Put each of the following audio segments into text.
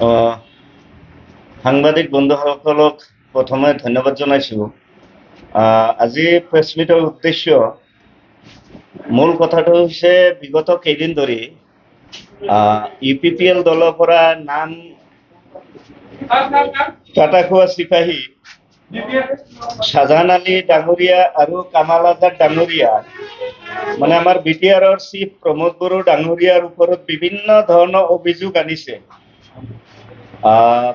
আহ, সাংবাদিক বন্ধুসকলক প্ৰথমে ধন্যবাদ জনাইছোঁ। আজি প্ৰেছ মিটৰ উদ্দেশ্য মূল কথাটো হৈছে বিগত কেইদিন ধৰি UPPL দলৰ পৰা নাম কাটা খোৱা চিপাহী শাহজাহান আলী ডাঙৰীয়া আৰু কামাল আজাদ ডাঙৰীয়া মানে আমাৰ BTRৰ চিফ প্ৰমোদ বড়ো ডাঙৰীয়াৰ ওপৰত বিভিন্ন ধৰণৰ অভিযোগ আনিছে।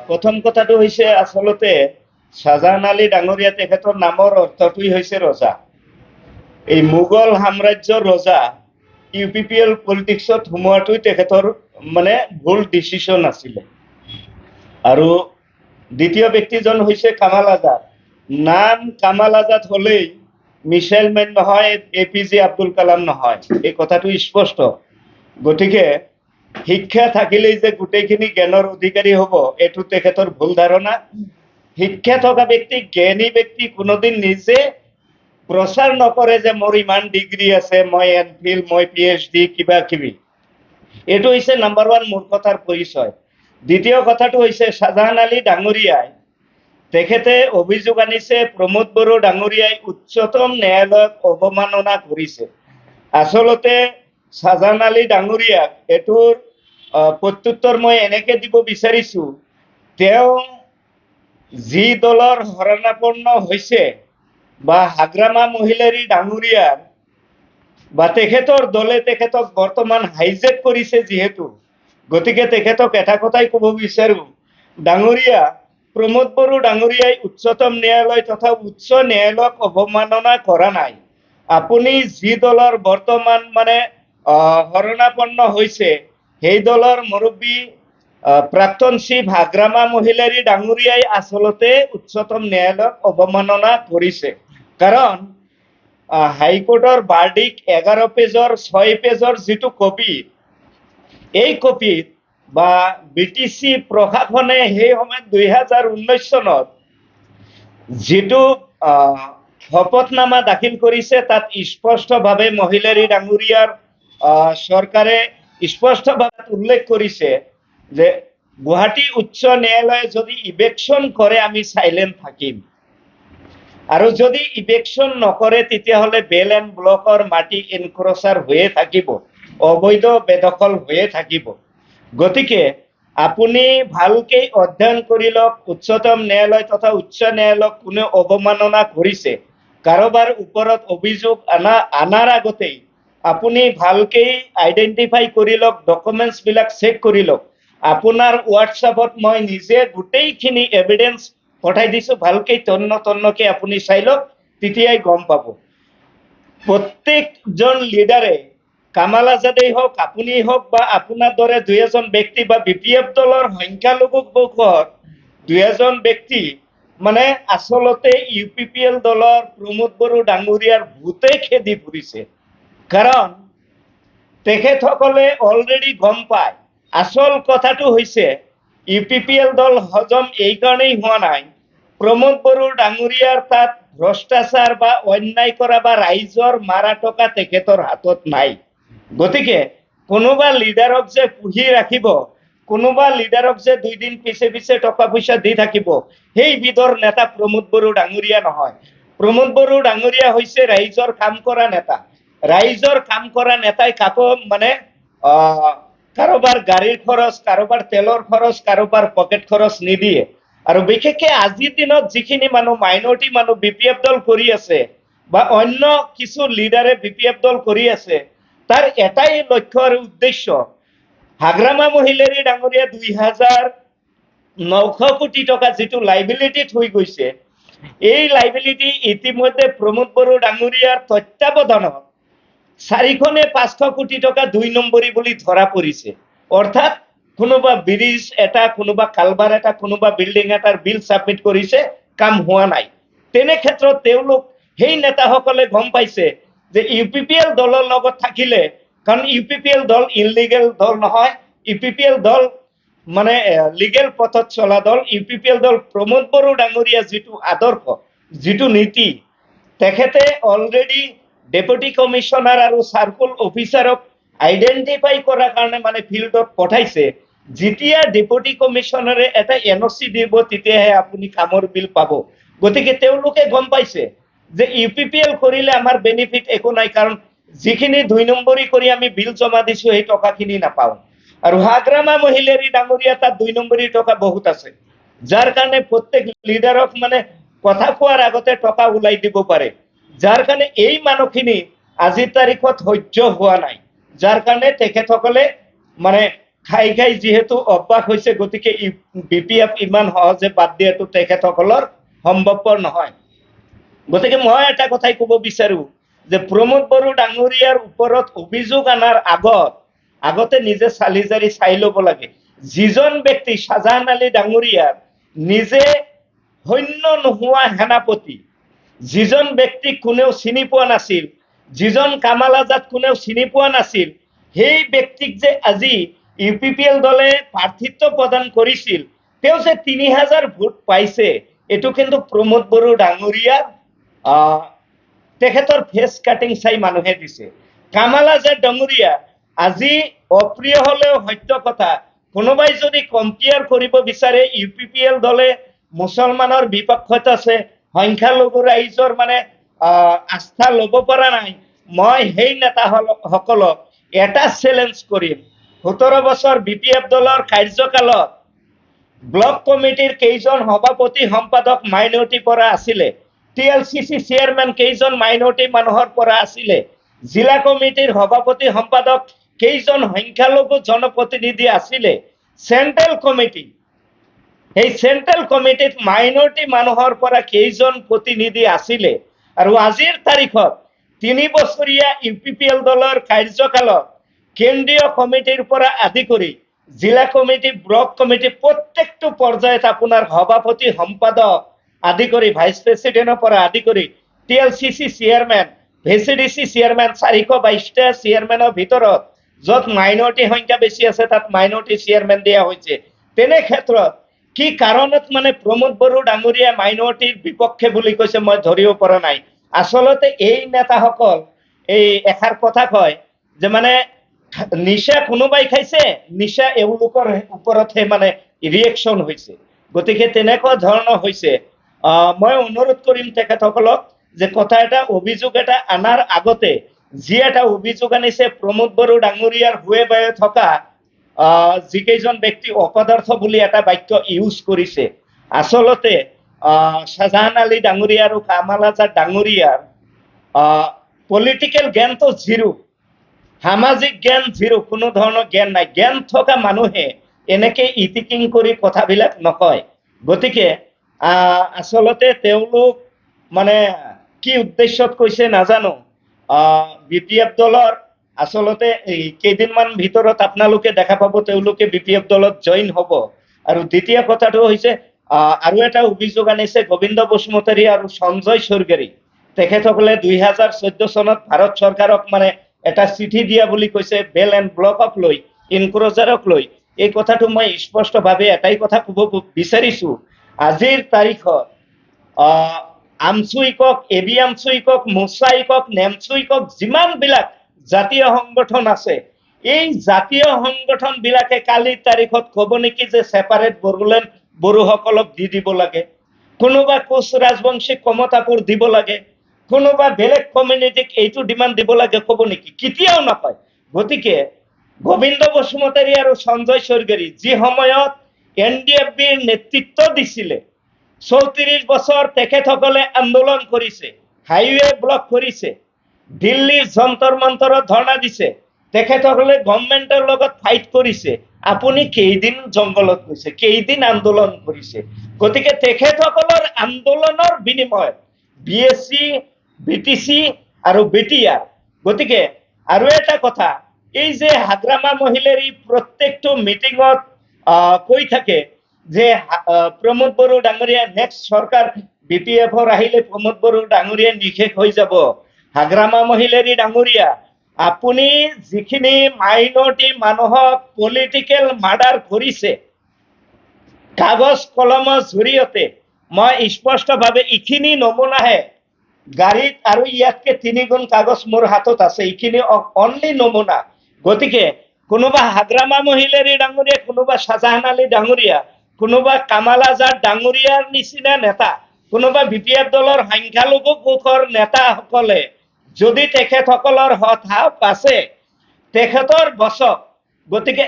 প্ৰথম কথাটো হৈছে আচলতে শাহজাহান আলী ডাঙৰীয়া তেখেতৰ নামৰ অৰ্থটোই হৈছে ৰজা। এই মোগল সাম্ৰাজ্যৰ ৰজা UPPL পলিটিক্সত সোমোৱাটোই তেখেতৰ মানে ভুল ডিচিশ্যন আছিলে। আৰু দ্বিতীয় ব্যক্তিজন হৈছে কামাল আজাদ। নাম কামাল আজাদ হলেই মিছাইল মেন নহয়, APJ আব্দুল কালাম নহয়, এই কথাটো স্পষ্ট। গতিকে শিক্ষা থাকিলেই যে গোটেইখিনি জ্ঞানৰ অধিকাৰী হ'ব এইটো তেখেতৰ ভুল ধাৰণা। শিক্ষা থকা ব্যক্তি, জ্ঞানী ব্যক্তি কোনোদিন নিজে প্ৰচাৰ নকৰে যে মোৰ ইমান ডিগ্ৰী আছে, মই MPhil, মই PhD কিবা কিবি। এইটো হৈছে নাম্বাৰ 1 মূৰ্খতাৰ পৰিচয়। দ্বিতীয় কথাটো হৈছে শাহজাহান আলী ডাঙৰীয়াই তেখেতে অভিযোগ আনিছে প্ৰমোদ বড়ো ডাঙৰীয়াই উচ্চতম ন্যায়ালয়ক অৱমাননা কৰিছে। আচলতে শাহজাহান আলী ডাঙৰীয়াক এইটোৰ প্ৰত্যুত্তৰ মই এনেকে দিব বিচাৰিছো, তেওঁ যি দলৰ শৰণাপন্ন হৈছে বা হাগ্ৰামা মহিলাৰী ডাঙৰীয়াৰ বা তেখেতৰ দলে তেখেতক বৰ্তমান হাইজেক কৰিছে যিহেতু, গতিকে তেখেতক এটা কথাই ক'ব বিচাৰো, ডাঙৰীয়া প্ৰমোদ বড়ো ডাঙৰীয়াই উচ্চতম ন্যায়ালয় তথা উচ্চ ন্যায়ালয়ক অৱমাননা কৰা নাই। আপুনি যি দলৰ বৰ্তমান মানে শৰণাপন্ন হৈছে সেই দলৰ মুৰব্বী প্ৰাক্তন চিফ হাগ্ৰামা মহিলাৰী ডাঙৰীয়াই আচলতে উচ্চতম ন্যায়ালয়ক অৱমাননা কৰিছে। কাৰণ হাইকোৰ্টৰ বাৰ্ডিক 11 পেজৰ 6 পেজৰ যিটো কপি, এই কপিত বা BTC প্ৰশাসনে সেই সময়ত 2019 চনত যিটো শপতনামা দাখিল কৰিছে তাত স্পষ্টভাৱে মহিলাৰী ডাঙৰীয়াৰ চৰকাৰে স্পষ্টভাৱে উল্লেখ কৰিছে যে গুৱাহাটী উচ্চ ন্যায়ালয়ে যদি ইভেকশ্যন কৰে আমি সাইলেন্ট থাকিম, আৰু যদি ইভেকশ্যন নকৰে তেতিয়াহ'লে বেল এণ্ড ব্লকৰ মাটি এনক্ৰচাৰ হৈয়ে থাকিব, অবৈধ বেদখল হৈয়ে থাকিব। গতিকে আপুনি ভালকে অধ্যয়ন কৰি লওক, উচ্চতম ন্যায়ালয় তথা উচ্চ ন্যায়ালয়ক কোনে অৱমাননা কৰিছে, কাৰোবাৰ ওপৰত অভিযোগ আনাৰ আগতেই আপুনি ভালকে আইডেন্টিফাই কৰি লওক, ডকুমেন্টছ বিলাক চেক কৰি লওক। আপোনাৰ হোৱাটছআপত মই নিজে গোটেইখিনি এভিডেন্স পঠাই দিছো, ভালকে তন্নকে আপুনি চাই লওক, তেতিয়াই গম পাব। প্ৰত্যেকজন লিডাৰে, কামাল আজাদেই হওক, আপুনিই হওক বা আপোনাৰ দৰে 2-এজন ব্যক্তি বা BPF দলৰ সংখ্যালঘুক পক্ষত 2-এজন ব্যক্তি মানে আচলতে UPPL দলৰ প্ৰমোদ বড়ো ডাঙৰীয়াৰ ভূতে খেদি ফুৰিছে। কাৰণ তেখেতসকলে অলৰেডি গম পায়। আচল কথাটো হৈছে UPPL দল হজম এই কাৰণেই হোৱা নাই, প্ৰমোদ বড়ো ডাঙৰীয়াৰ তাত ভ্ৰষ্টাচাৰ বা অন্যায় কৰা বা ৰাইজৰ মাৰা টকা তেখেতৰ হাতত নাই। গতিকে কোনোবা লিডাৰক যে পুহি ৰাখিব, কোনোবা লিডাৰক যে 2 দিন পিছে পিছে টকা পইচা দি থাকিব, সেই বিধৰ নেতা প্ৰমোদ বড়ো ডাঙৰীয়া নহয়। প্ৰমোদ বড়ো ডাঙৰীয়া হৈছে ৰাইজৰ কাম কৰা নেতা। ৰাইজৰ কাম কৰা নেতাই কাকো মানে কাৰোবাৰ গাড়ীৰ খৰচ, কাৰোবাৰ তেলৰ খৰচ, কাৰোবাৰ পকেট খৰচ নিদিয়ে। আৰু বিশেষকৈ আজিৰ দিনত যিখিনি মানুহ মাইনৰিটি মানুহ BPF দল কৰি আছে বা অন্য কিছু লিডাৰে BPF দল কৰি আছে, তাৰ এটাই লক্ষ্য আৰু উদ্দেশ্য, হাগ্ৰামা মহিলাৰী ডাঙৰীয়া 2,900 কোটি টকা যিটো লাইবিলিটিত হৈ গৈছে, এই লাইবিলিটি ইতিমধ্যে প্ৰমোদ বড়ো ডাঙৰীয়াৰ তত্ত্বাৱধানত 400-500 কোটি টকা 2 নম্বৰী বুলি ধৰা পৰিছে। অৰ্থাৎ কোনোবা ব্ৰিজ এটা, কোনোবা কালভাৰ এটা, কোনোবা বিল্ডিং এটাৰ বিল সাবমিট কৰিছে, কাম হোৱা নাই। তেনে ক্ষেত্ৰত তেওঁলোক সেই নেতাসকলে গম পাইছে যে UPPL দলৰ লগত থাকিলে, কাৰণ UPPL দল ইনলিগেল দল নহয়, UPPL দল মানে লিগেল পথত চলা দল। UPPL দল প্ৰমোদ বড়ো ডাঙৰীয়া যিটো আদৰ্শ, যিটো নীতি, তেখেতে অলৰেডি ডেপুটি কমিশনাৰ আৰু সাৰ্কুল অফিচাৰক আইডেন্টিফাই কৰাৰ কাৰণে মানে ফিল্ডত পঠাইছে যেতিয়া ডেপুটি কমিশনাৰে এটা এনঅচি দিব তেতিয়াহে আপুনি কামৰ বিল পাব। গতিকে তেওঁলোকে গম পাইছে যে ইউপিপিএল কৰিলে আমাৰ বেনিফিট একো নাই, কাৰণ যিখিনি 2 নম্বৰী কৰি আমি বিল জমা দিছো সেই টকাখিনি নাপাওঁ। আৰু হাগ্ৰামা মহিলাৰী ডাঙৰীয়া তাত 2 নম্বৰী টকা বহুত আছে, যাৰ কাৰণে প্ৰত্যেক লিডাৰক মানে কথা কোৱাৰ আগতে টকা ওলাই দিব পাৰে, যাৰ কাৰণে এই মানুহখিনি আজিৰ তাৰিখত সহ্য হোৱা নাই, যাৰ কাৰণে তেখেতসকলে মানে খাই খাই যিহেতু অভ্যাস হৈছে, গতিকে বিপিএফ ইমান সহজে বাদ দিয়াটো তেখেতসকলৰ সম্ভৱপৰ নহয়। গতিকে মই এটা কথাই ক'ব বিচাৰো যে প্ৰমোদ বড়ো ডাঙৰীয়াৰ ওপৰত অভিযোগ আনাৰ আগতে নিজে চালি জাৰি চাই ল'ব লাগে। যিজন ব্যক্তি শাহজাহান আলী ডাঙৰীয়াৰ নিজে সৈন্য নোহোৱা সেনাপতি, যিজন ব্যক্তিক কোনেও চিনি পোৱা নাছিল, যিজন কামাল আজাদ কোনেও চিনি পোৱা নাছিল, সেই ব্যক্তিক যে আজি ইউপিপিএল দলে প্ৰাৰ্থিত্ব প্ৰদান কৰিছিল, তেওঁ যে 3000 ভোট পাইছে, এইটো কিন্তু প্ৰমোদ বড়ো ডাঙৰীয়াৰ তেখেতৰ ফেচ কাটিং চাই মানুহে দিছে। কামাল আজাদ ডাঙৰীয়া আজি অপ্ৰিয় হলেও সত্য কথা, কোনোবাই যদি কম্পেয়াৰ কৰিব বিচাৰে ইউপিপিএল দলে মুছলমানৰ বিপক্ষত আছে, সংখ্যালঘু ৰাইজৰ মানে আস্থা ল'ব পৰা নাই, মই সেই নেতাসকলক এটা চেলেঞ্জ কৰিম, 17 বছৰ বিপিএফ দলৰ কাৰ্যকালত ব্লক কমিটিৰ কেইজন সভাপতি সম্পাদক মাইনৰিটিৰ পৰা আছিলে, টিএলচিচি চেয়াৰমেন কেইজন মাইনৰিটি মানুহৰ পৰা আছিলে, জিলা কমিটিৰ সভাপতি সম্পাদক কেইজন সংখ্যালঘু জনপ্ৰতিনিধি আছিলে, চেন্ট্ৰেল কমিটি, এই চেন্ট্ৰেল কমিটিত মাইনৰিটি মানুহৰ পৰা কেইজন প্ৰতিনিধি আছিলে, আৰু আজিৰ তাৰিখত 3 বছৰীয়া ইউপিপিএল দলৰ কাৰ্যকালত কেন্দ্ৰীয় কমিটিৰ পৰা আদি কৰি জিলা কমিটি, ব্লক কমিটি প্ৰত্যেকটো পৰ্যায়ত আপোনাৰ সভাপতি সম্পাদক আদি কৰি ভাইচ প্ৰেচিডেন্টৰ পৰা আদি কৰি টিএলচিচি চেয়াৰমেন, ভিচিডিচি চেয়াৰমেন, 422টা চেয়াৰমেনৰ ভিতৰত য'ত মাইনৰিটি সংখ্যা বেছি আছে তাত মাইনৰিটি চেয়াৰমেন দিয়া হৈছে। তেনে ক্ষেত্ৰত কি কাৰণত মানে প্ৰমোদ বড়ো ডাঙৰীয়া মাইনৰিটিৰ বিপক্ষে বুলি কৈছে মই ধৰিব পৰা নাই। আচলতে এই নেতাসকল এই এষাৰ কথা কয় যে মানে নিশা কোনোবাই খাইছে, নিশা এওঁলোকৰ ওপৰতহে মানে ৰিয়েকশ্যন হৈছে। গতিকে তেনেকুৱা ধৰণৰ হৈছে। মই অনুৰোধ কৰিম তেখেতসকলক যে কথা এটা অভিযোগ এটা আনাৰ আগতে যি এটা অভিযোগ আনিছে প্ৰমোদ বড়ো ডাঙৰীয়াৰ হুৱে বায়ে থকা যিকেইজন ব্যক্তি অপদাৰ্থ বুলি এটা বাক্য ইউজ কৰিছে, আচলতে শাহজাহান আলী ডাঙৰীয়া আৰু কামাল আজাদ ডাঙৰীয়াৰ পলিটিকেল জ্ঞানটো জিৰো, সামাজিক জ্ঞান জিৰো, কোনো ধৰণৰ জ্ঞান নাই। জ্ঞান থকা মানুহে এনেকে ইটিকিং কৰি কথাবিলাক নকয়। গতিকে আচলতে তেওঁলোক মানে কি উদ্দেশ্যত কৈছে নাজানো। বিপিএফ দলৰ আচলতে কেইদিনমান ভিতৰত আপোনালোকে দেখা পাব তেওঁলোকে বিপিএফ দলত জইন হ'ব। আৰু দ্বিতীয় কথাটো হৈছে আৰু এটা অভিযোগ আনিছে গোবিন্দ বসুমতাৰী আৰু সঞ্জয় স্বৰ্গেৰী, তেখেতসকলে 2014 চনত ভাৰত চৰকাৰক মানে এটা চিঠি দিয়া বুলি কৈছে, বেল এণ্ড ব্লকক লৈ, ইনক্ৰজাৰক লৈ। এই কথাটো মই স্পষ্টভাৱে এটাই কথা ক'ব বিচাৰিছো, আজিৰ তাৰিখত আমচুই কক, এবি আমচুই কক, মুচাই কক, নেমচুই কক, যিমানবিলাক জাতীয় সংগঠন আছে, এই জাতীয় সংগঠন বিলাকে কালিৰ তাৰিখত ক'ব নেকি যে ছেপাৰেট বড়োলেণ্ড বড়োসকলক দি দিব লাগে, কোনোবা কোচ ৰাজবংশীক কমতাপুৰ দিব লাগে, কোনোবা বেলেগ কমিউনিটিক এইটো ডিমাণ্ড দিব লাগে ক'ব নেকি? কেতিয়াও নকয়। গতিকে গোবিন্দ বসুমতাৰী আৰু সঞ্জয় স্বৰ্গেৰী যি সময়ত NDFBৰ নেতৃত্ব দিছিলে, 34 বছৰ তেখেতসকলে আন্দোলন কৰিছে, হাইৱে ব্লক কৰিছে, দিল্লীৰ যন্তৰ মন্তৰত ধৰ্ণা দিছে, তেখেতসকলে গভৰ্ণমেণ্টৰ লগত ফাইট কৰিছে। আপুনি কেইদিন জংগলত গৈছে, কেইদিন আন্দোলন কৰিছে? গতিকে তেখেতসকলৰ আন্দোলনৰ বিনিময়ত BSc, BTC আৰু BTR। গতিকে আৰু এটা কথা, এই যে হাগ্ৰামা মহিলাৰ প্ৰত্যেকটো মিটিঙত কৈ থাকে যে প্ৰমোদ বড়ো ডাঙৰীয়া নেক্সট চৰকাৰ বিপিএফৰ আহিলে প্ৰমোদ বড়ো ডাঙৰীয়া নিশেষ হৈ যাব। হাগ্ৰামা মহিলাৰী ডাঙৰীয়া, আপুনি যিখিনি মাইনৰিটি মানুহক পলিটিকেল মাৰ্ডাৰ কৰিছে কাগজ কলমৰ জৰিয়তে, মই স্পষ্টভাৱে এইখিনি নমুনাহে গাড়ীত আৰু ইয়াতকে 3 গুণ কাগজ মোৰ হাতত আছে, এইখিনি অনলি নমুনা। গতিকে কোনোবা হাগ্ৰামা মহিলাৰী ডাঙৰীয়া, কোনোবা শ্বাহজাহান আলী ডাঙৰীয়া, কোনোবা কামাল আজাদ ডাঙৰীয়াৰ নিচিনা নেতা, কোনোবা বিপিএফ দলৰ সংখ্যালঘু গোটৰ নেতাসকলে যদি তেখেতসকলৰ হঠাৎ আছে তেখেতৰ বছক, গতিকে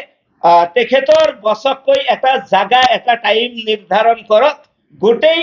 তেখেতৰ বছককৈ এটা জাগা এটা টাইম নিৰ্ধাৰণ কৰক, গোটেই